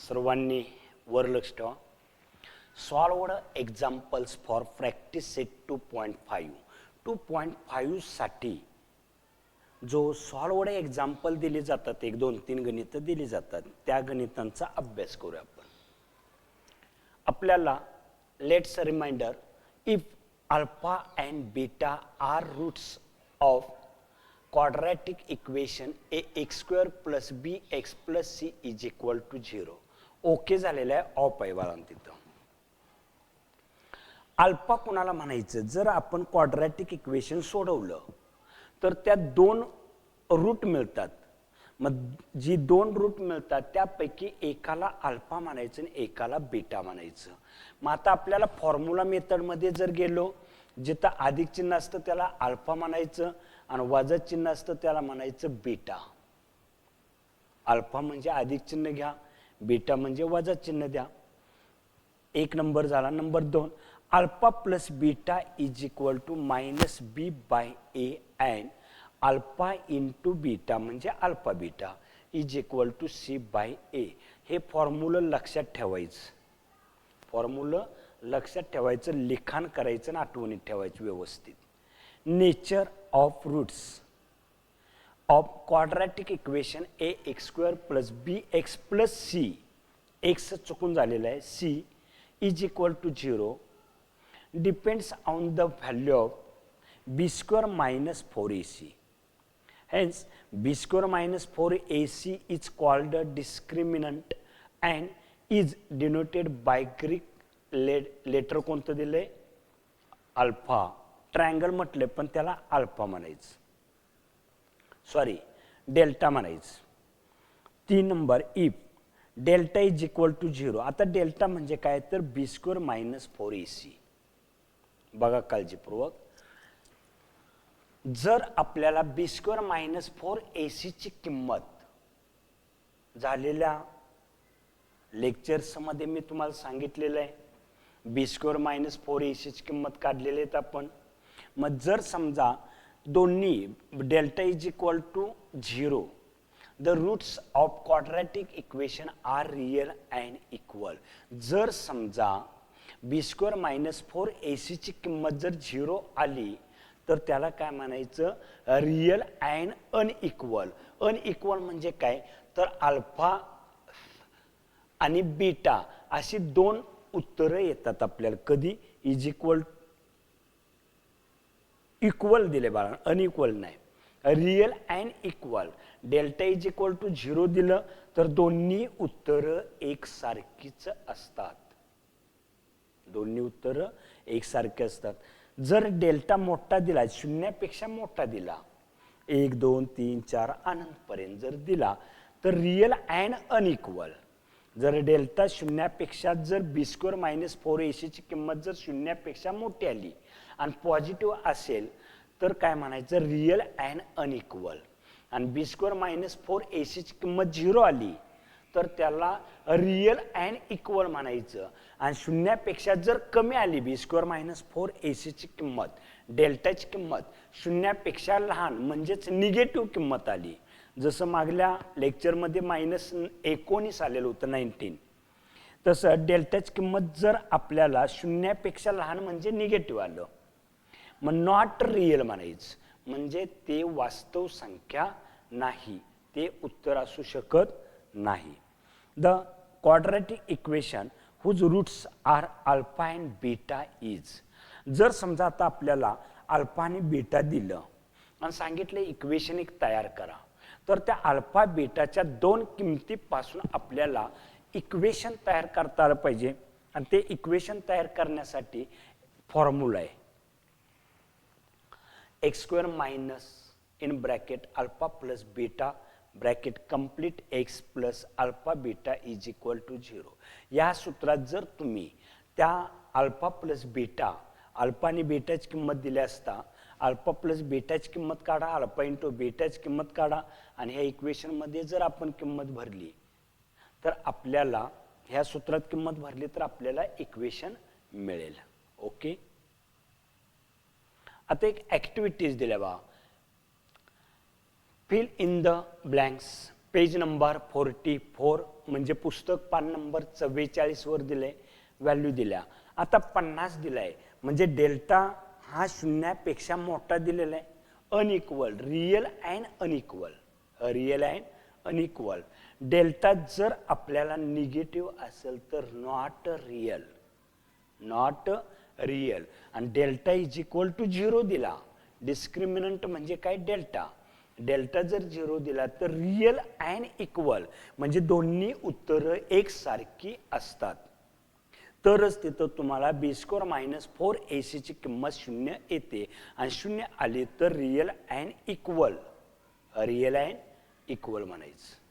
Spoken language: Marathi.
सर्वांनी वर लक्ष ठेवा. Solved examples for practice set 2.5 2.5 साठी जो सॉल्व्ड एक्झाम्पल दिले जातात, 1 2 3 गणितं दिली जातात, त्या गणितांचा अभ्यास करूया आपण. आपल्याला let's reminder, if alpha and beta are roots of quadratic equation ax² + bx + c = 0. Okay झालेलं आहे. ऑफ आहे बाळांनो. तिथं अल्फा कुणाला म्हणायचं? जर आपण क्वाड्रॅटिक इक्वेशन सोडवलं तर त्या दोन रूट मिळतात. मग जी दोन रूट मिळतात त्यापैकी एकाला अल्फा म्हणायचं आणि एकाला बीटा म्हणायचं. मग आता आपल्याला फॉर्म्युला मेथडमध्ये जर गेलो, जिथं अधिक चिन्ह असतं त्याला अल्फा म्हणायचं आणि वजा चिन्ह असतं त्याला म्हणायचं बीटा. अल्फा म्हणजे अधिक चिन्ह घ्या, बीटा म्हणजे वजा चिन्ह द्या. 1 नंबर झाला. Number 2, alpha plus beta is equal to -b/a and alpha into beta म्हणजे alpha beta is equal to c/a. हे फॉर्म्युला लक्षात ठेवायचं. फॉर्म्युला लक्षात ठेवायचं, लिखाण करायचं आणि आठवणीत ठेवायचं व्यवस्थित. Nature of roots of quadratic equation ax² + bx + c, x चुकून झालेला आहे, c is equal to 0 depends on the value of b² - 4ac. Hence b² - 4ac is called a discriminant and is denoted by Greek letter कोणतं दिलंय? अल्फा. ट्रायंगल म्हटले पण त्याला अल्फा म्हणायचं, सॉरी डेल्टा म्हणायचं. 3 number, if delta is equal to 0. आता डेल्टा म्हणजे काय तर b² - 4ac. बघा काळजीपूर्वक, जर आपल्याला b² - 4ac ची किंमत झालेल्या लेक्चर्स मध्ये मी तुम्हाला सांगितलेलं आहे, b² - 4ac ची किंमत काढलेली आहे आपण. मग जर समजा दोन्ही delta is equal to 0, the roots of quadratic equation are real and equal. जर समजा b² - 4ac ची किंमत जर 0 आली तर त्याला काय म्हणायचं? Real and unequal. अनइक्वल म्हणजे काय तर अल्फा आणि बीटा अशी दोन उत्तरं येतात आपल्याला. कधी? इज इक्वल इक्वल दिले बाळा, अनइक्वल नाही. Real and equal. Delta is equal to 0 दिलं तर दोन्ही उत्तरं एकसारखीच असतात. दोन्ही उत्तरं एकसारखी असतात. जर डेल्टा मोठा दिला, शून्यापेक्षा मोठा दिला, 1 2 3 4 अनंतपर्यंत जर दिला तर रियल अँड अनइक्वल. जर डेल्टा शून्यापेक्षा जर b² - 4ac ची किंमत जर शून्यापेक्षा मोठी आली आणि पॉझिटिव्ह असेल तर काय म्हणायचं? Real and unequal. आणि b² - 4ac ची किंमत 0 आली तर त्याला रियल अँड इक्वल म्हणायचं. आणि शून्यापेक्षा जर कमी आली b² - 4ac ची किंमत, डेल्टाची किंमत शून्यापेक्षा लहान म्हणजेच निगेटिव्ह किंमत आली, जसं मागल्या लेक्चरमध्ये -19 आलेलं होतं 19, तसं डेल्टाची किंमत जर आपल्याला शून्यापेक्षा लहान म्हणजे निगेटिव्ह आलं, मग नॉट रियल म्हणायचं. म्हणजे ते वास्तव संख्या नाही, ते उत्तर असू शकत नाही. The quadratic equation whose roots are alpha and beta is. जर समजा आता आपल्याला अल्फा आणि बीटा दिलं आणि सांगितलं इक्वेशन एक तयार करा, तर त्या अल्फा बीटाच्या दोन किमतीपासून आपल्याला इक्वेशन तयार करता आलं पाहिजे. आणि ते इक्वेशन तयार करण्यासाठी फॉर्म्युला आहे x² in bracket alpha plus beta bracket complete x plus alpha beta is equal to 0. या सूत्रात जर तुम्ही त्या अल्फा प्लस बीटा, अल्फा आणि बीटाची किंमत दिली असता, अल्फा प्लस बीटाची किंमत काढा, अल्फा इंटू बीटाची किंमत काढा आणि ह्या इक्वेशनमध्ये जर आपण किंमत भरली तर आपल्याला ह्या सूत्रात किंमत भरली तर आपल्याला इक्वेशन मिळेल. ओके. आता एक ॲक्टिव्हिटीज दिल्या बा. Fill in the blanks. Page number 44 म्हणजे पुस्तक पान नंबर 44 वर दिले, व्हॅल्यू दिल्या. आता 50 दिलाय म्हणजे डेल्टा हा शून्यापेक्षा मोठा दिलेला आहे. Unequal, real and unequal, real and unequal. Delta जर आपल्याला निगेटिव्ह असेल तर नॉट रिअल, नॉट रिअल. आणि डेल्टा इज इक्वल टू 0 दिला, डिस्क्रिमिनंट म्हणजे काय डेल्टा. डेल्टा जर 0 दिला तर रिअल अँड इक्वल म्हणजे दोन्ही उत्तरं एकसारखी असतात. तरच तिथं तुम्हाला b²-4ac ची किंमत 0 येते. आणि 0 आली तर real and equal, real and equal म्हणायचं.